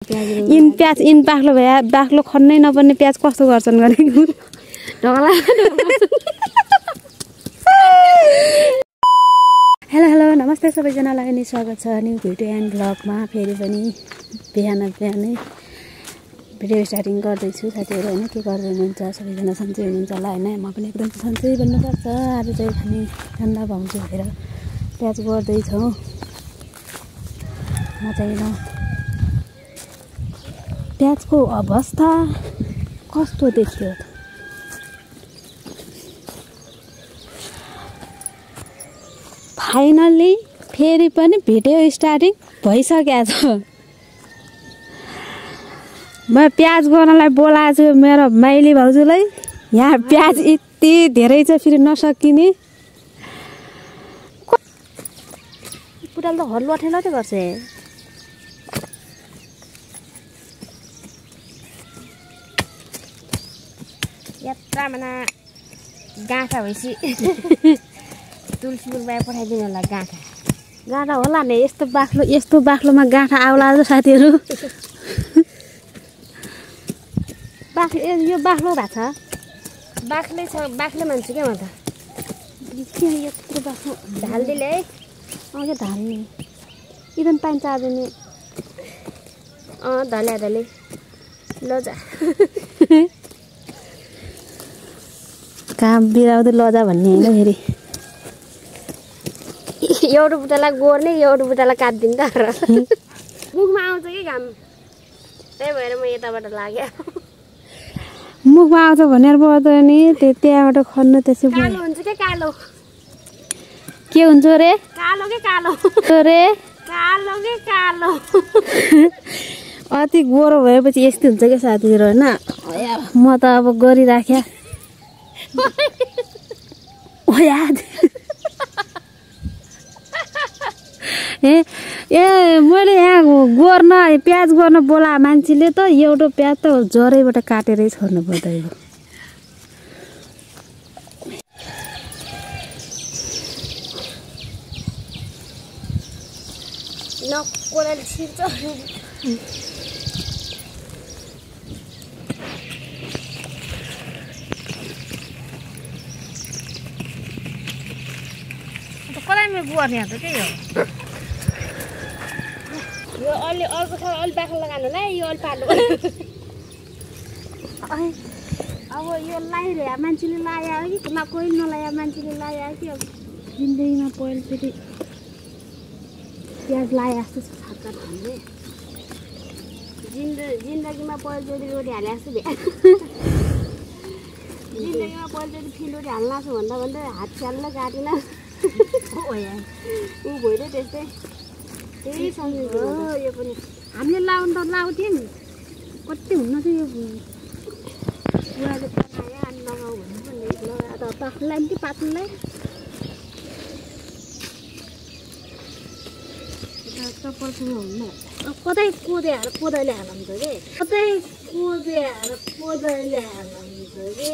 In प्याज in बाक्लो भए बाक्लो खन्नै नपर्ने प्याज कस्तो गर्छन् गरेको ढगला हेलो हेलो नमस्ते सबैजनालाई नि स्वागत छ न्यू भिडियो एन्ड ब्लगमा फेरि पनि बिहानै भिडियो स्टार्टिङ गर्दैछु साथीहरु हैन के गर्दै हुनुहुन्छ सबैजना सन्चै हुनुहुन्छ होला हैन म पनि एकदम सन्चै बन्नुपर्छ आज चाहिँ हामी ठन्डा भाउँछु भनेर प्याज गर्दै छौ म चाहिँ प्याजको अवस्था कस्तो देखियो फाइनली फेरि पनि भिडियो स्टार्टिङ भइसक्यो छ म प्याज गर्नलाई बोलाएको छु मेरो माइली भाउजूलाई यहाँ प्याज यति धेरै छ फेरि नसकिने पुराल त हल्लो ठेला गर्छ यात्रा मना गाँठा भएपछि तुलसीपुर बाहिर पठाइदिनु होला गाँठा होला नि यस्तो बाक्लोमा गाँठा आउला जो साथीहरु यो बाक्लो भएको छ बाक्लै मान्छु क्या म त के यत्रो बाक्लो ढाल्दिले है अघि ढाल्ने इदन पानी चार्दिने धले ल जा काम बिराउँदै लजा भन्ने हैन फेरि एउटा बुटालाई गोर्ने एउटा बुटालाई काट्दिनु त र मुखमा आउँछ कि घाम त्यही भएर म यताबाट लाग्यो मुखमा आउँछ भनेर पर्दैन नि त्यहाँबाट खन्न त्यसै कालो हुन्छ के कालो के हुन्छ रे कालो के कालो रे कालो के कालो अति गोरो भएपछि यस्तो हुन्छ के साथीहरु हैन म त अब गरिराख्या ए मैले यहाँ गोर्न प्याज गर्न बोला मान्छेले त एउटा प्याज त जरैबाट काटेरै छोड्नु पर्दैन नकोराले छिर्छ कलाइमा गोर्ने त के यो अलि अर्को ठाउँ अलि बाख्रा लगानु होला यो अलि पार्नु अब यो लाइरहे मान्छेले लाया हो कि कोही नलाया मान्छेले लाया कि अब जिन्दगीमा पहिलोचोटि प्याज लाए जस्तो छ छक्का भन्ने जिन्दगीमा पहिलोचोटि रोटी हाले जस्तो भ्या जिन्दगीमा पहिलोचोटि फिल रोटी हाल्न छु भन्दा हात स्याल्न काटिन ऊ भइदियो त्यस्तै त्यही सम्झिनु यो पनि हामीले लाउनु त लाउँथ्यौँ नि कति हुन्न थियो यो बुवाले बनायो अनि लगाऊ भन्नु त पाख्नुलाई कि पाक्नुलाई चप्पलसँग हुन्न कतै कोदैले हालन्छ के कतै कोदैले हालन्छ के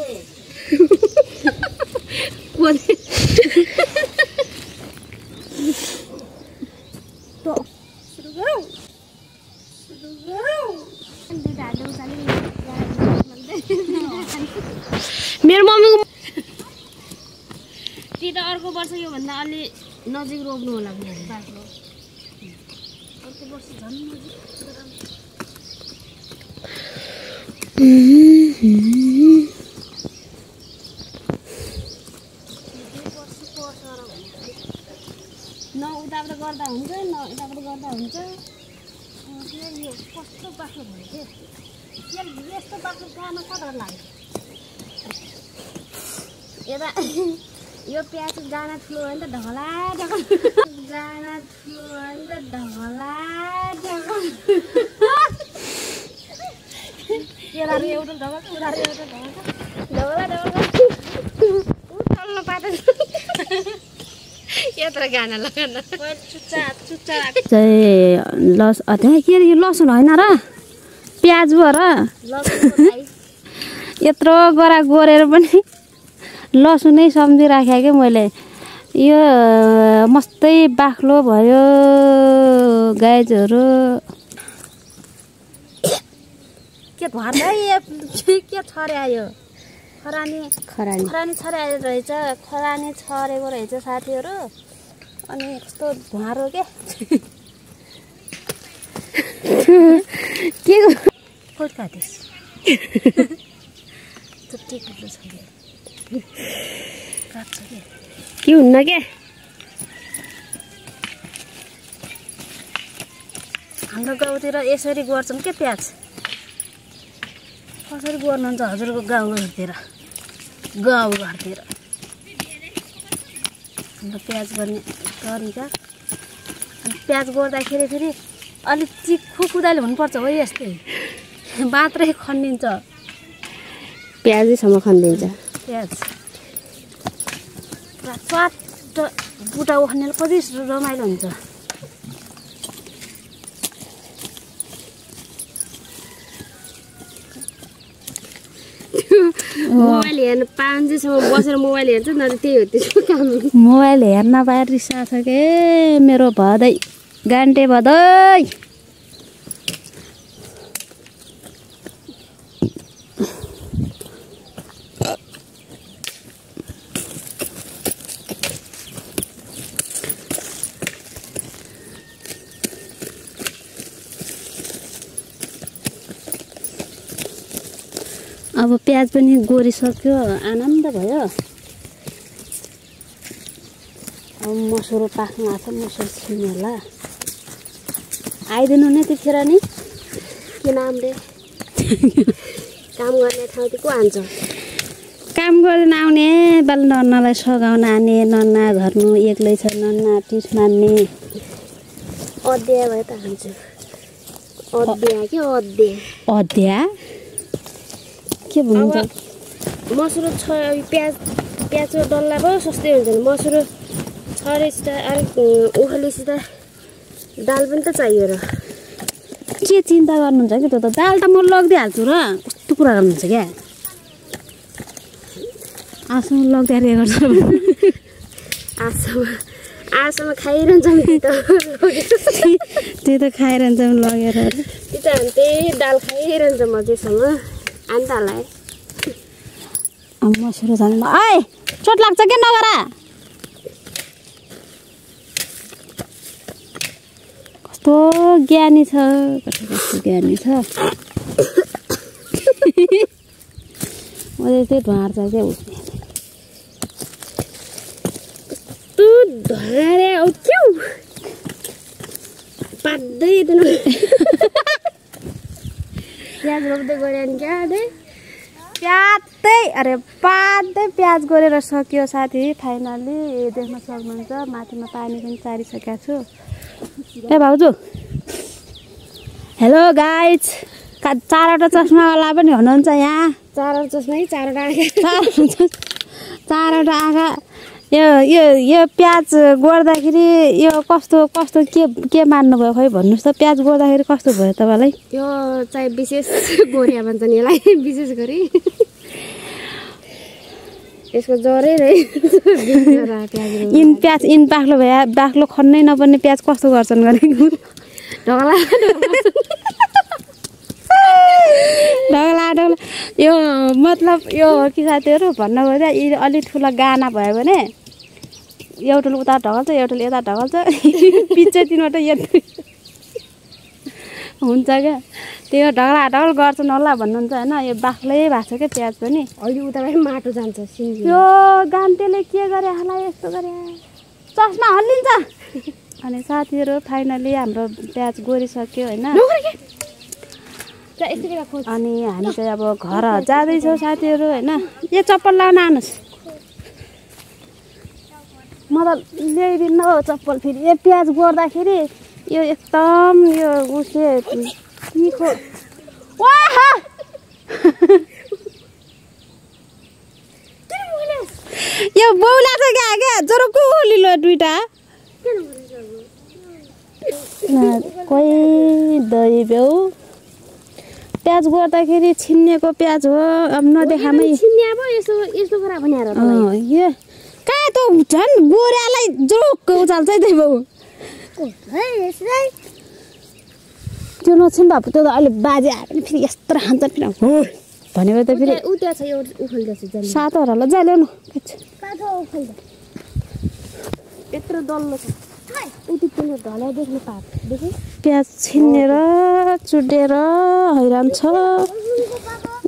मेरो मम्मीको ती त अर्को वर्ष यो भन्दा अलि नजिक रोप्नु होला बाक्लो अर्को वर्ष झन् न उताबाट गर्दा हुन्छ न यताबाट गर्दा हुन्छ यो कस्तो बाक्लो भयो यस्तो बाक्लो गाना कता लाग्यो यता यो प्याज गाना ठुलो भयो नि त ढला गाना ठुलो भयो नि त ढला यसलाई एउटा ढगल्छ उनीहरू एउटा ढगल्छ चल्नु पाएको यत्रो गाना लगाउन लस के अरे यो लसुन होइन र प्याज भयो र यत्रो गरा गोरेर पनि लसुनै सम्झिराखेँ कि मैले यो मस्तै बाक्लो भयो गाइजहरु के धर्दै के छर्यायो खरानी छर्यायो रहेछ खरानी छरेको रहेछ साथीहरू अनि कस्तो धुवारो के कोट काटिस चुट्टी कुट्रो छ काट्छ के हुन्न के हाम्रो गाउँतिर यसरी गर्छन् के प्याज कसरी गर्नुहुन्छ हजुरको गाउँघरतिर हाम्रो प्याज गर्ने तरिका अनि प्याज गर्दाखेरि फेरि अलिक चिक्खु कुदाले हुनुपर्छ हो यस्तै मात्रै खनिन्छ प्याजैसम्म खनिदिन्छ प्याज स्वाट बुटा उखाल्नेले कति रमाइलो हुन्छ मोबाइल हेर्न पाँचैसम्म बसेर मोबाइल हेर्छ न त्यही हो त्यसको काम मोबाइल हेर्न पाएर रिसा छ के मेरो भदै गान्टे भदै अब प्याज पनि गोरिसक्यो आनन्द भयो अब मसुरो पाक्नु आएको छ मसुरो छिर्नु होला आइदिनु नि त्यतिखेर नि के नामले काम गर्ने ठाउँ को हान्छ काम गरेर आउने बाल नन्नालाई सघाउन आने नन्ना घर्नु एक्लै छ नन्ना टिस मान्ने अध्याय भए त हान्छु अध्याय के अध्याय के भन्छ मसुरो छ प्याजको डल्ला पो सस्तै हुन्छ नि मसुरो छरेसित अलिक उखालेसित दाल पनि त चाहियो र के चिन्ता गर्नुहुन्छ कि त्यो त दाल त म लगिदिइहाल्छु र कस्तो कुरा गर्नुहुन्छ क्या आजसम्म लगिदिएर गर्छ आजसम्म खाइरहन्छौँ त्यही त खाइरहन्छौँ लगेर त्यही त हामी त्यही दाल खाइरहन्छौँ मजेसम्म आन्तालाई मसुरो झन् ऐ चोट लाग्छ के नगर कस्तो ज्ञानी छ कस्तो ज्ञानी छ त्यही ढुँड्छ क्या उसले कस्तो ढुँडे औ क्यौ पाड्दै प्याज रोप्दै गयो नि क्या पातै प्याज गरेर सक्यो साथी फाइनली देख्न सक्नुहुन्छ माथिमा पानी पनि चारिसकेको छु ए भाउजू हेलो गाइज 4वटा चस्मावाला पनि हुनुहुन्छ यहाँ 4वटा चस्मा कि 4वटा आँखा यो प्याज गर्दाखेरि यो कस्तो के मान्नुभयो खै भन्नुहोस् त प्याज गर्दाखेरि कस्तो भयो तपाईँलाई यो चाहिँ विशेष गोरिया भन्छ नि यसलाई विशेष गरी यसको जरै इन बाक्लो खन्नै नपर्ने प्याज कस्तो गर्छन् गरेको ढगला यो मतलब यो हो कि साथीहरू भन्न गयो यी अलि ठुलो गाना भयो भने एउटाले उता ढगल्छ एउटाले यता ढगल्छ पिच्छे तिनवटा यता हुन्छ क्या त्यो ढगल गर्छन् होला भन्नुहुन्छ होइन यो बाक्लै भएको छ क्या प्याज पनि अहिले उताबाट माटो जान्छ यो गान्तेले के गरे होला यस्तो गरे चस्मा हल्लिन्छ अनि साथीहरू फाइनली हाम्रो प्याज गोरिसक्यो होइन अनि हामी चाहिँ अब घर जाँदैछौँ साथीहरू होइन यो चप्पल लाउन आउनुहोस् मतलब ल्याइदिनु हो चप्पल फेरि यो प्याज गर्दाखेरि यो एकदम यो उसले तिखो यो बौला छ क्या जरोको ओलिलो दुइटा कोही दही बेउ प्याज गर्दाखेरि छिन्नेको प्याज हो अब नदेखामै यस्तो कुरा भनेर यो कहाँ त झन् गोरालाई जोक उचाल्छ है त्यही बाउ त्यो नछिन बाबु त्यो त अहिले बाजे आयो भने फेरि यस्तो खान्छ फेरि हो भनेको त फेरि उ त्यहाँ छ यो उखल्दैछ जल्दी सातवटालाई जा ल्याउनु काठो उखल्दै यत्रो डल्लो छ उति तिम्रो ढलाइ देख्नु पाप देखि प्याज छिनेर चुडेर हैरान छ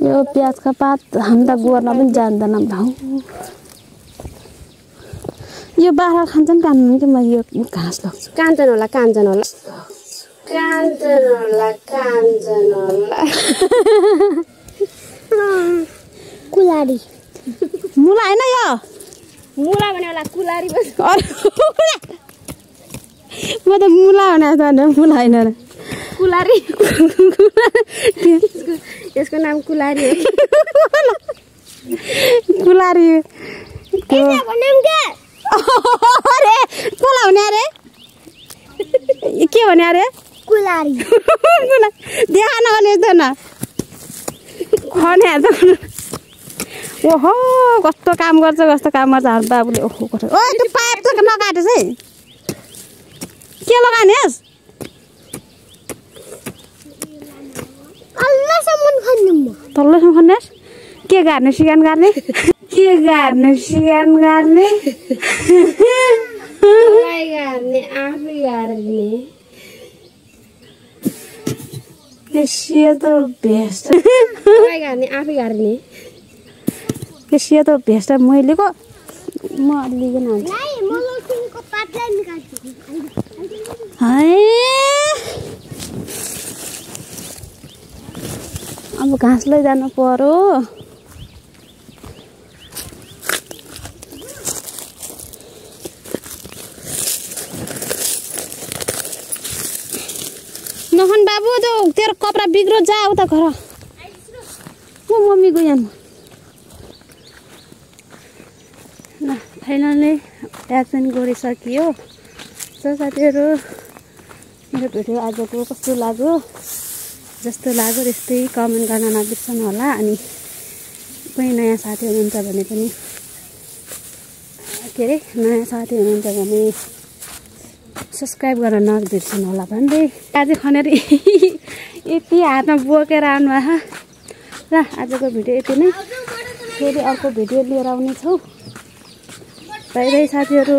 यो प्याजका पात हामी त गोर्न पनि जान्दैन भाउ यो बाख्रा खान्छन् कान्नु कि म यो घाँस लग्छु काञ्चन होला काञ्चन होला काञ्चन होला काञ्चन होला कुलारी मुला होइन यो मुला भने होला कुलारी बस म त मुला भने मुला होइन र कुलारी यसको नाम कुलारी हो कुलारी अरे कसलाई हुने अरे के भने अरे कुलारी देखा नगर्ने त न खने ओहो कस्तो काम गर्छ हाम्रो बाबुले ओहो ओ त्यो पाइप त नकाटेछ है के लगानेस् तल्लोसम्म खन्नेस् के गार्ने सिगान गार्ने के गार्ने सिगान गार्ने गार्ने आफै गार्ने सेतो भेस्ट गार्ने आफै गार्ने सेतो भेस्ट मैलेको म अलिकन हाय अब घाँस लैजानु पर्यो नखन बाबु त्यो तेरो कपडा बिग्रो जा उता घर म मम्मी गयो ल फाइनली प्याज पनि गोडिसकियो साथीहरू मेरो भिडियो आजको कस्तो लाग्यो जस्तो लाग्यो त्यस्तै कमेन्ट गर्न नबिर्सनु होला अनि कोही नयाँ साथी हुनुहुन्छ भने पनि के अरे नयाँ साथी हुनुहुन्छ भने सब्सक्राइब गर्न नबिर्सनु होला भन्दै आज खनेर यति हातमा बोकेर आउनु आहा ल आजको भिडियो यति नै फेरि अर्को भिडियो लिएर आउनेछौँ बाइ बाइ साथीहरू।